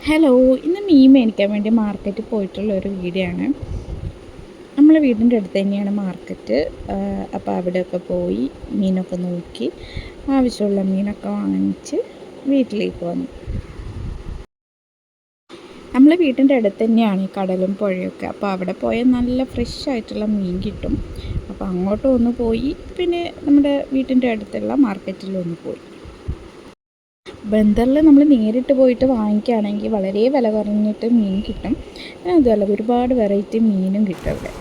Hello, ഇന്ന് മീൻ മേടിക്കാൻ വേണ്ടി മാർക്കറ്റിൽ പോയിട്ടുള്ള ഒരു വീഡിയോ ആണ്. നമ്മളെ വീടിൻ്റെ അടുത്ത് തന്നെയാണ് മാർക്കറ്റ്. അപ്പോൾ അവിടെയൊക്കെ പോയി മീനൊക്കെ നോക്കി ആവശ്യമുള്ള മീനൊക്കെ വാങ്ങിച്ച് വീട്ടിലേക്ക് വന്നു. നമ്മളെ വീടിൻ്റെ അടുത്ത് തന്നെയാണ് ഈ കടലും പുഴയൊക്കെ. അപ്പോൾ അവിടെ പോയാൽ നല്ല ഫ്രഷ് ആയിട്ടുള്ള മീൻ കിട്ടും. അപ്പോൾ അങ്ങോട്ടും ഒന്ന് പോയി, പിന്നെ നമ്മുടെ വീട്ടിൻ്റെ അടുത്തുള്ള മാർക്കറ്റിലൊന്ന് പോയി. ബന്ദറിൽ നമ്മൾ നേരിട്ട് പോയിട്ട് വാങ്ങിക്കുകയാണെങ്കിൽ വളരെ വില കുറഞ്ഞിട്ട് മീൻ കിട്ടും. അതുപോലെ ഒരുപാട് വെറൈറ്റി മീനും കിട്ടും അവിടെ.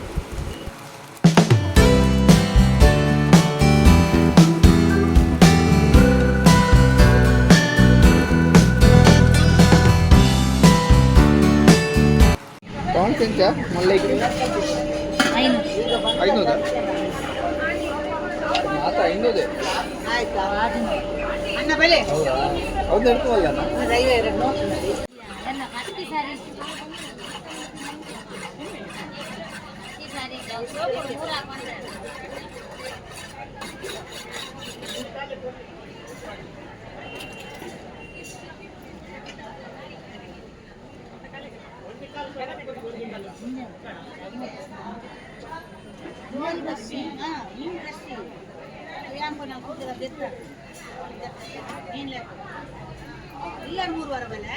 ಎಲ್ಲರೂ 3 ವಾರ ಬೆಲೆ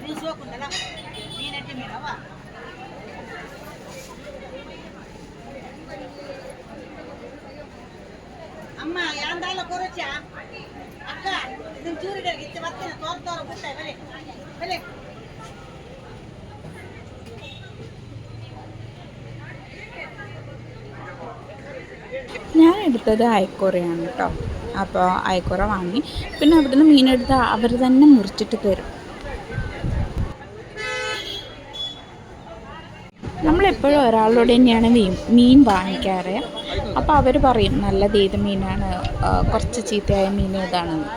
ನೀವು ಸೋಕುಂಡಲ್ಲ ನೀನಟ್ಟಿ ಮೀನವ ಅಮ್ಮ ಯಾಂದಾಲ ಕೊರಚ ಅಕ್ಕ ಇದನ್ನ ಚೂರಿಡರ್ಗೆ ಇತ್ತೆ ಬರ್ತೇನೆ ತೋರ ಬಿಡ್ತಾರೆ ಬೆಲೆ ಬೆಲೆ ഞാൻ എടുത്തത് അയക്കുറയാണ് കേട്ടോ. അപ്പോൾ അയക്കുറ വാങ്ങി, പിന്നെ അവിടുന്ന് മീനെടുത്ത് അവർ തന്നെ മുറിച്ചിട്ട് തരും. നമ്മളെപ്പോഴും ഒരാളോട് തന്നെയാണ് മീൻ വാങ്ങിക്കാറ്. അപ്പോൾ അവർ പറയും നല്ലത് ഏത് മീനാണ്, കുറച്ച് ചീത്തയായ മീൻ ഏതാണെന്ന്.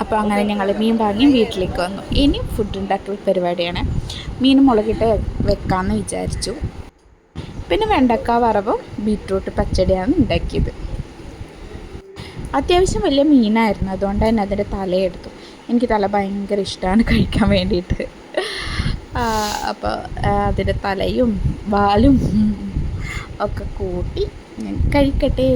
അപ്പോൾ അങ്ങനെ ഞങ്ങൾ മീൻ വാങ്ങി വീട്ടിലേക്ക് വന്നു. ഇനി ഫുഡ് ഉണ്ടാക്കൽ പരിപാടിയാണ്. മീൻ മുളകിട്ട് വെക്കാമെന്ന് വിചാരിച്ചു. പിന്നെ വെണ്ടക്ക വറവും ബീറ്റ്റൂട്ട് പച്ചടിയാണ് ഉണ്ടാക്കിയത്. അത്യാവശ്യം വലിയ മീനായിരുന്നു, അതുകൊണ്ട് തന്നെ അതിൻ്റെ തലയെടുത്തു. എനിക്ക് തല ഭയങ്കര ഇഷ്ടമാണ് കഴിക്കാൻ വേണ്ടിയിട്ട്. അപ്പോൾ അതിൻ്റെ തലയും വാലും ഒക്കെ കൂട്ടി ഞാൻ കഴിക്കട്ടെ.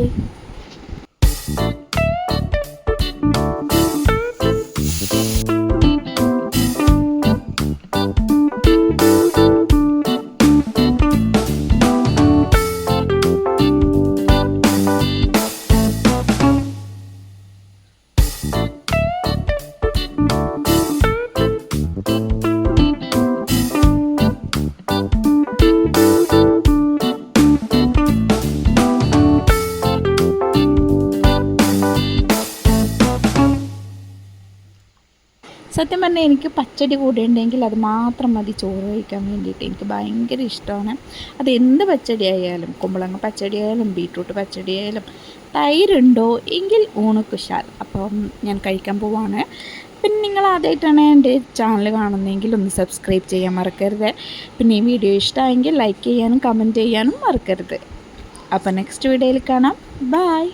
സത്യം പറഞ്ഞാൽ എനിക്ക് പച്ചടി കൂടെ ഉണ്ടെങ്കിൽ അത് മാത്രം മതി ചോറ് കഴിക്കാൻ വേണ്ടിയിട്ട്. എനിക്ക് ഭയങ്കര ഇഷ്ടമാണ്. അത് എന്ത് പച്ചടി ആയാലും, കുമ്പളങ്ങ പച്ചടി ആയാലും ബീറ്റ്റൂട്ട് പച്ചടി ആയാലും, തൈരുണ്ടോ എങ്കിൽ ഊണുക്കുശാൽ. അപ്പം ഞാൻ കഴിക്കാൻ പോവാണ്. പിന്നെ നിങ്ങൾ ആദ്യമായിട്ടാണ് എൻ്റെ ചാനൽ കാണുന്നതെങ്കിൽ ഒന്ന് സബ്സ്ക്രൈബ് ചെയ്യാൻ മറക്കരുത്. പിന്നെ ഈ വീഡിയോ ഇഷ്ടമായെങ്കിൽ ലൈക്ക് ചെയ്യാനും കമൻറ്റ് ചെയ്യാനും മറക്കരുത്. അപ്പോൾ നെക്സ്റ്റ് വീഡിയോയിൽ കാണാം. ബൈ.